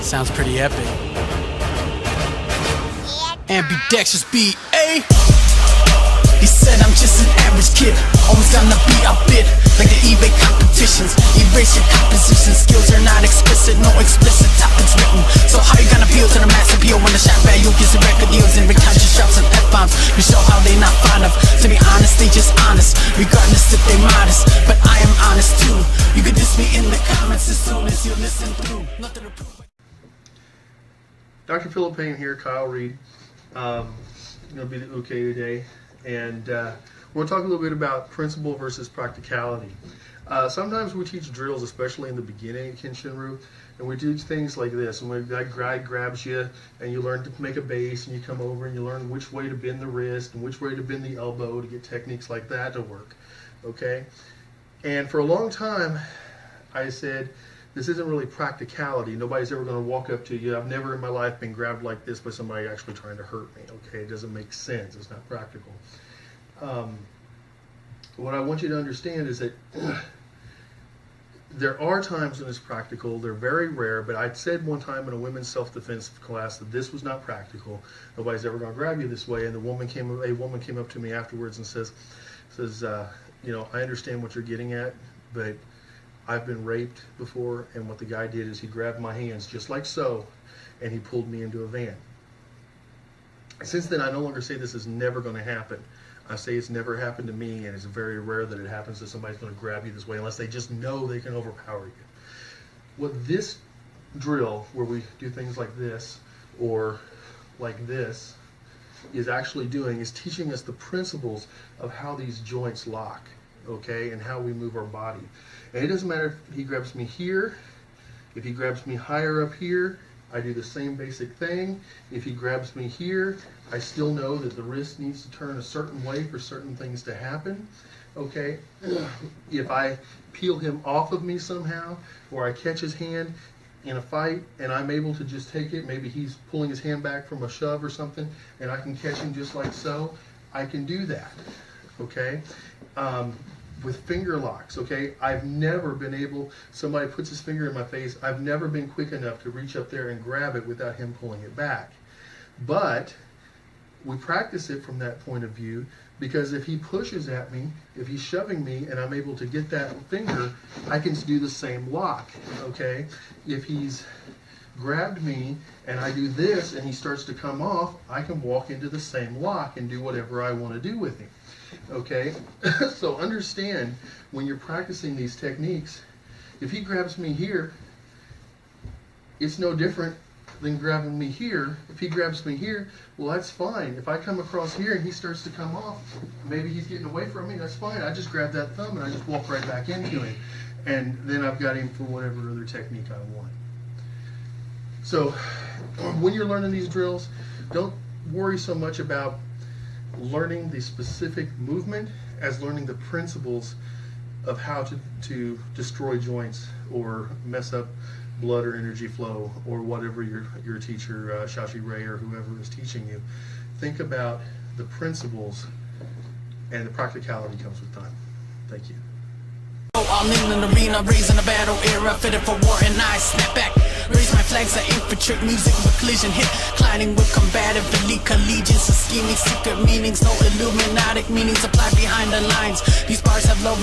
Sounds pretty epic. Ambidextrous beat, A. He said I'm just an average kid, always gonna be outbid, like the eBay competitions. Erase your composition skills are not explicit, no explicit topics written. So how you gonna appeal to the mass appeal when the shop value gives you record deals and recount your shots and F-bombs? You show how they not fond of. To be honest, they just honest, regardless if they modest. But I am honest too. You can diss me in the comments as soon as you listen through. Nothing to prove. Dr. Philip Payne here, Kyle Reed. Gonna be okay today, and we're gonna talk a little bit about principle versus practicality. Sometimes we teach drills, especially in the beginning of Kenshinryu, and we do things like this. And when that guy grabs you, and you learn to make a base, and you come over and you learn which way to bend the wrist and which way to bend the elbow to get techniques like that to work. Okay, and for a long time, I said, this isn't really practicality. Nobody's ever going to walk up to you. I've never in my life been grabbed like this by somebody actually trying to hurt me. Okay, it doesn't make sense. It's not practical. What I want you to understand is that there are times when it's practical. They're very rare, but I said one time in a women's self-defense class that this was not practical. Nobody's ever going to grab you this way. And a woman came up to me afterwards and says, you know, I understand what you're getting at, but I've been raped before, and what the guy did is he grabbed my hands just like so, and he pulled me into a van. Since then, I no longer say this is never going to happen. I say it's never happened to me, and it's very rare that it happens that somebody's going to grab you this way unless they just know they can overpower you. What this drill, where we do things like this or like this, is actually doing is teaching us the principles of how these joints lock, okay, and how we move our body. And it doesn't matter if he grabs me here, if he grabs me higher up here, I do the same basic thing. If he grabs me here, I still know that the wrist needs to turn a certain way for certain things to happen, okay? If I peel him off of me somehow, or I catch his hand in a fight and I'm able to just take it, maybe he's pulling his hand back from a shove or something, and I can catch him just like so, I can do that, okay? With finger locks, okay? I've never been able, somebody puts his finger in my face, I've never been quick enough to reach up there and grab it without him pulling it back. But we practice it from that point of view, because if he pushes at me, if he's shoving me and I'm able to get that finger, I can do the same lock, okay? If he's grabbed me and I do this and he starts to come off, I can walk into the same lock and do whatever I want to do with him. Okay, so understand when you're practicing these techniques, if he grabs me here, it's no different than grabbing me here. If he grabs me here, well, that's fine. If I come across here and he starts to come off, maybe he's getting away from me, that's fine. I just grab that thumb and I just walk right back into him. And then I've got him for whatever other technique I want. So when you're learning these drills, don't worry so much about learning the specific movement as learning the principles of how to destroy joints or mess up blood or energy flow or whatever your teacher, Shashi Ray or whoever is teaching you. Think about the principles, and the practicality comes with time. Thank you. I'm in an arena, raising a battle era, fitted for war, and I snap back. Raise my flags, I infiltrate music with collision hit, colliding with combative elite collegians, scheming secret meanings, no illuminatic meanings applied behind the lines. These bars have low